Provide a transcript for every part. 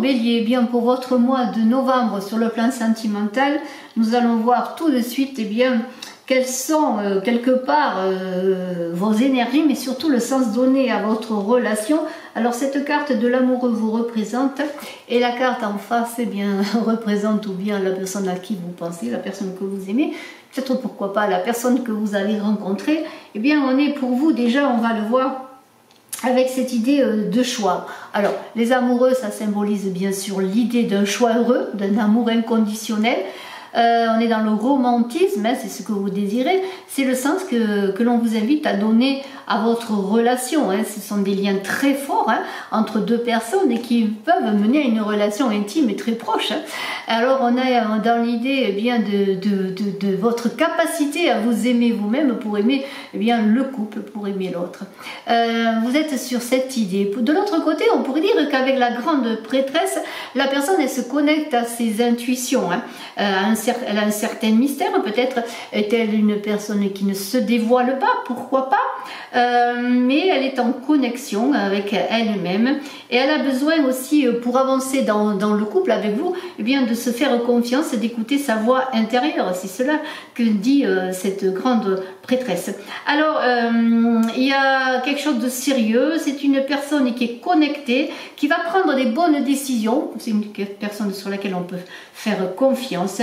Bélier, eh bien pour votre mois de novembre sur le plan sentimental, nous allons voir tout de suite eh bien, quelles sont quelque part vos énergies, mais surtout le sens donné à votre relation. Alors cette carte de l'amoureux vous représente et la carte en face eh bien, représente ou bien la personne à qui vous pensez, la personne que vous aimez, peut-être pourquoi pas la personne que vous allez rencontrer. Eh bien on est pour vous déjà, on va le voir, avec cette idée de choix. Alors, les amoureux, ça symbolise bien sûr l'idée d'un choix heureux, d'un amour inconditionnel. On est dans le romantisme, hein, c'est ce que vous désirez. C'est le sens que l'on vous invite à donner à votre relation. Hein. Ce sont des liens très forts hein, entre deux personnes et qui peuvent mener à une relation intime et très proche. Hein. Alors, on est dans l'idée eh bien de votre capacité à vous aimer vous-même pour aimer eh bien, le couple, pour aimer l'autre. Vous êtes sur cette idée. De l'autre côté, on pourrait dire qu'avec la grande prêtresse, la personne elle se connecte à ses intuitions. Hein. Elle a un certain mystère, peut-être est-elle une personne qui ne se dévoile pas, pourquoi pas, mais elle est en connexion avec elle-même et elle a besoin aussi pour avancer dans le couple avec vous, eh bien, de se faire confiance et d'écouter sa voix intérieure, c'est cela que dit cette grande prêtresse. Alors, il y a quelque chose de sérieux, c'est une personne qui est connectée, qui va prendre des bonnes décisions, c'est une personne sur laquelle on peut faire confiance.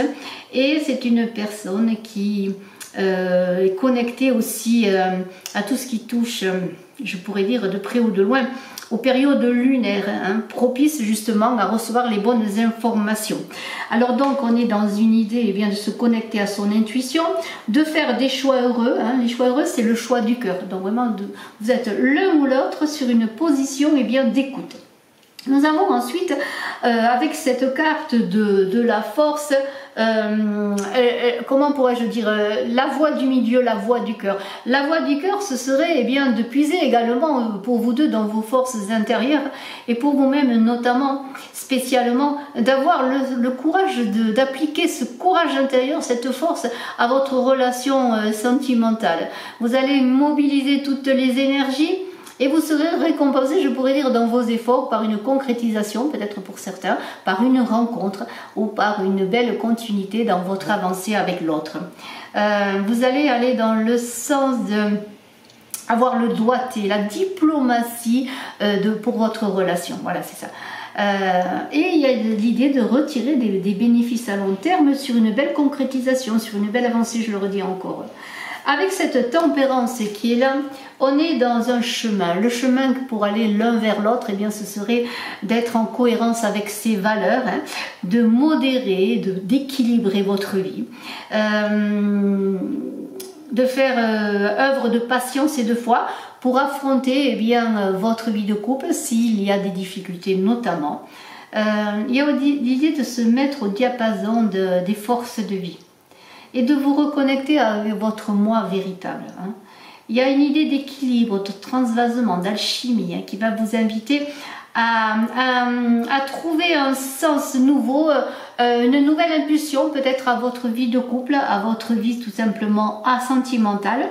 Et c'est une personne qui est connectée aussi à tout ce qui touche, je pourrais dire de près ou de loin, aux périodes lunaires, hein, propices justement à recevoir les bonnes informations. Alors donc on est dans une idée eh bien, de se connecter à son intuition, de faire des choix heureux. Hein. Les choix heureux c'est le choix du cœur. Donc vraiment vous êtes l'un ou l'autre sur une position eh bien, d'écoute. Nous avons ensuite, avec cette carte de la force, comment pourrais-je dire, la voix du milieu, la voix du cœur. La voix du cœur, ce serait eh bien, de puiser également pour vous deux dans vos forces intérieures et pour vous-même notamment, spécialement, d'avoir le courage d'appliquer ce courage intérieur, cette force à votre relation sentimentale. Vous allez mobiliser toutes les énergies. Et vous serez récompensé, je pourrais dire, dans vos efforts par une concrétisation, peut-être pour certains, par une rencontre ou par une belle continuité dans votre avancée avec l'autre. Vous allez aller dans le sens de avoir le doigté, la diplomatie pour votre relation. Voilà, c'est ça. Et il y a l'idée de retirer des bénéfices à long terme sur une belle concrétisation, sur une belle avancée, je le redis encore. Avec cette tempérance qui est là, on est dans un chemin. Le chemin pour aller l'un vers l'autre, eh bien, ce serait d'être en cohérence avec ses valeurs, hein, de modérer, d'équilibrer votre vie, de faire œuvre de patience et de foi pour affronter eh bien, votre vie de couple s'il y a des difficultés notamment. Il y a l'idée de se mettre au diapason des forces de vie et de vous reconnecter avec votre moi véritable. Hein. Il y a une idée d'équilibre, de transvasement, d'alchimie hein, qui va vous inviter à trouver un sens nouveau, une nouvelle impulsion peut-être à votre vie de couple, à votre vie tout simplement sentimentale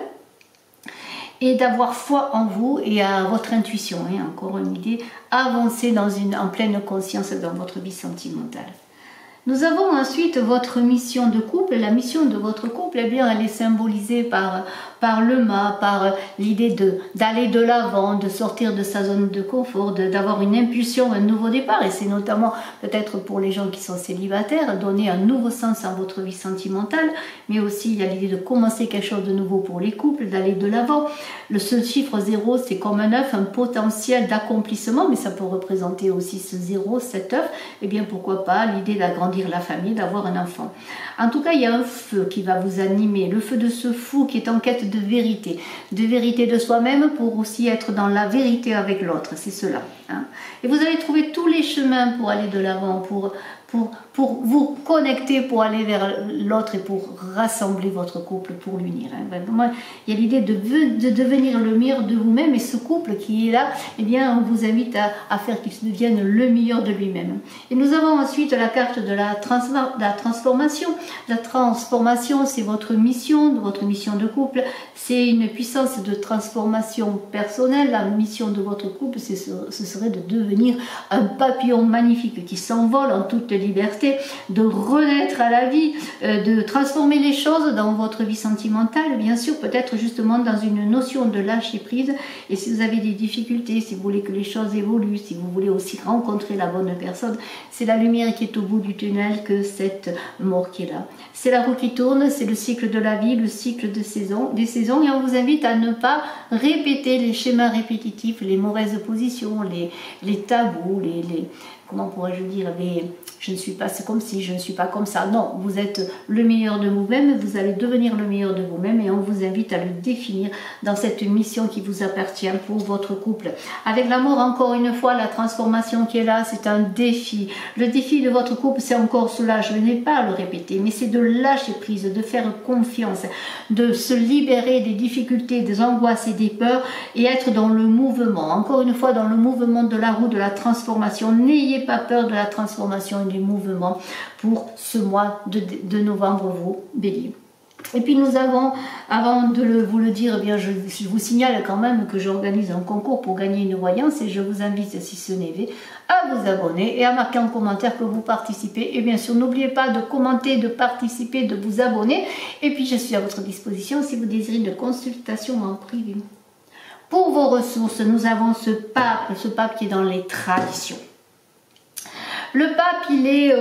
et d'avoir foi en vous et à votre intuition. Hein, encore une idée, avancer en pleine conscience dans votre vie sentimentale. Nous avons ensuite votre mission de couple. La mission de votre couple, eh bien, elle est symbolisée par le mât, par l'idée d'aller de l'avant, de sortir de sa zone de confort, d'avoir une impulsion, un nouveau départ. Et c'est notamment peut-être pour les gens qui sont célibataires, donner un nouveau sens à votre vie sentimentale. Mais aussi, il y a l'idée de commencer quelque chose de nouveau pour les couples, d'aller de l'avant. Ce chiffre 0, c'est comme un œuf, un potentiel d'accomplissement, mais ça peut représenter aussi ce 0, cet œuf. Eh bien, pourquoi pas l'idée d'agrandir la famille, d'avoir un enfant. En tout cas, il y a un feu qui va vous animer, le feu de ce fou qui est en quête de vérité de soi-même pour aussi être dans la vérité avec l'autre, c'est cela. Hein. Et vous allez trouver tous les chemins pour aller de l'avant, pour vous connecter, pour aller vers l'autre et pour rassembler votre couple, pour l'unir. Vraiment, il y a l'idée de devenir le meilleur de vous-même, et ce couple qui est là, eh bien, on vous invite à faire qu'il devienne le meilleur de lui-même. Et nous avons ensuite la carte de la transformation. La transformation, c'est votre mission de couple. C'est une puissance de transformation personnelle. La mission de votre couple, ce serait de devenir un papillon magnifique qui s'envole en toute liberté, de renaître à la vie, de transformer les choses dans votre vie sentimentale, bien sûr, peut-être justement dans une notion de lâcher prise. Et si vous avez des difficultés, si vous voulez que les choses évoluent, si vous voulez aussi rencontrer la bonne personne, c'est la lumière qui est au bout du tunnel que cette mort qui est là. C'est la roue qui tourne, c'est le cycle de la vie, le cycle des saisons, et on vous invite à ne pas répéter les schémas répétitifs, les mauvaises positions, les tabous, comment pourrais-je dire, je ne suis pas comme si, je ne suis pas comme ça. Non, vous êtes le meilleur de vous-même, vous allez devenir le meilleur de vous-même, et on vous invite à le définir dans cette mission qui vous appartient pour votre couple. Avec l'amour, encore une fois, la transformation qui est là, c'est un défi. Le défi de votre couple, c'est encore cela, je n'ai pas à le répéter, mais c'est de lâcher prise, de faire confiance, de se libérer des difficultés, des angoisses et des peurs, et être dans le mouvement. Encore une fois, dans le mouvement de la roue de la transformation. N'ayez pas peur de la transformation et du mouvement pour ce mois de novembre, vous, Bélier. Et puis nous avons, avant de vous le dire, eh bien je vous signale quand même que j'organise un concours pour gagner une voyance, et je vous invite, si ce n'est fait, à vous abonner et à marquer en commentaire que vous participez. Et bien sûr, n'oubliez pas de commenter, de participer, de vous abonner. Et puis je suis à votre disposition si vous désirez une consultation en privé. Pour vos ressources, nous avons ce pape qui est dans les traditions. Le pape, il est,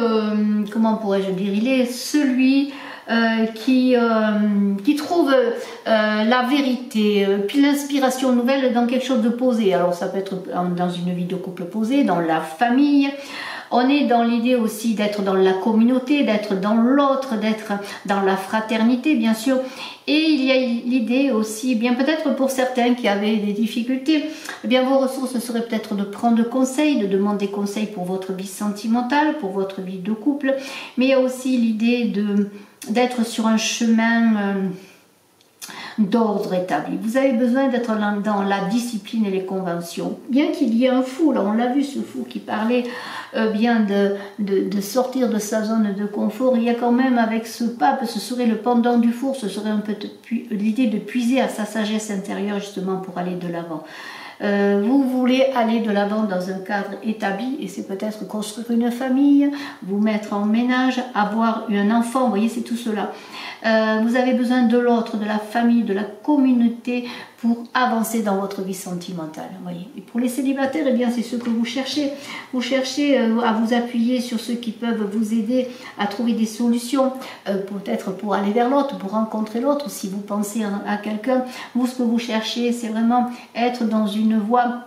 comment pourrais-je dire, il est celui qui trouve la vérité, puis l'inspiration nouvelle dans quelque chose de posé. Alors ça peut être dans une vie de couple posée, dans la famille. On est dans l'idée aussi d'être dans la communauté, d'être dans l'autre, d'être dans la fraternité, bien sûr. Et il y a l'idée aussi, bien peut-être pour certains qui avaient des difficultés, eh bien vos ressources seraient peut-être de prendre conseil, de demander conseil pour votre vie sentimentale, pour votre vie de couple. Mais il y a aussi l'idée d'être sur un chemin d'ordre établi. Vous avez besoin d'être dans la discipline et les conventions. Bien qu'il y ait un fou, là on l'a vu, ce fou qui parlait bien de sortir de sa zone de confort, il y a quand même avec ce pape, ce serait le pendant du four, ce serait un peu l'idée de puiser à sa sagesse intérieure justement pour aller de l'avant. Vous voulez aller de l'avant dans un cadre établi, et c'est peut-être construire une famille, vous mettre en ménage, avoir un enfant, vous voyez, c'est tout cela. Vous avez besoin de l'autre, de la famille, de la communauté pour avancer dans votre vie sentimentale. Voyez. Et pour les célibataires, eh bien c'est ce que vous cherchez. Vous cherchez à vous appuyer sur ceux qui peuvent vous aider à trouver des solutions, peut-être pour aller vers l'autre, pour rencontrer l'autre. Si vous pensez à quelqu'un, vous, ce que vous cherchez, c'est vraiment être dans une voie,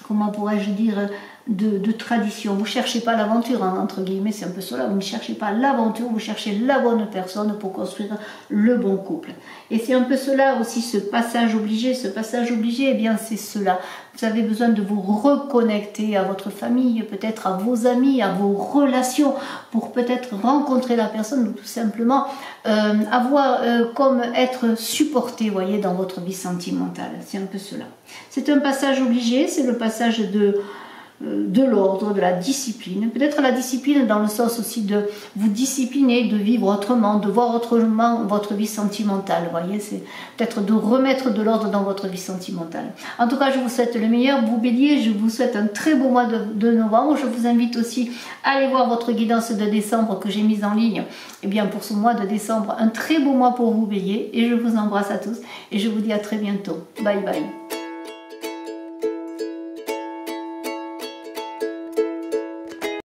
comment pourrais-je dire, de tradition. Vous ne cherchez pas l'aventure, hein, entre guillemets, c'est un peu cela. Vous ne cherchez pas l'aventure, vous cherchez la bonne personne pour construire le bon couple. Et c'est un peu cela aussi, ce passage obligé. Ce passage obligé, eh bien, c'est cela. Vous avez besoin de vous reconnecter à votre famille, peut-être à vos amis, à vos relations, pour peut-être rencontrer la personne, ou tout simplement avoir comme être supporté, voyez, dans votre vie sentimentale. C'est un peu cela. C'est un passage obligé, c'est le passage de l'ordre, de la discipline. Peut-être la discipline dans le sens aussi de vous discipliner, de vivre autrement, de voir autrement votre vie sentimentale. Vous voyez, c'est peut-être de remettre de l'ordre dans votre vie sentimentale. En tout cas, je vous souhaite le meilleur. Vous, Bélier, je vous souhaite un très beau mois de novembre. Je vous invite aussi à aller voir votre guidance de décembre que j'ai mise en ligne. Et bien, pour ce mois de décembre, un très beau mois pour vous, Bélier. Et je vous embrasse à tous et je vous dis à très bientôt. Bye bye.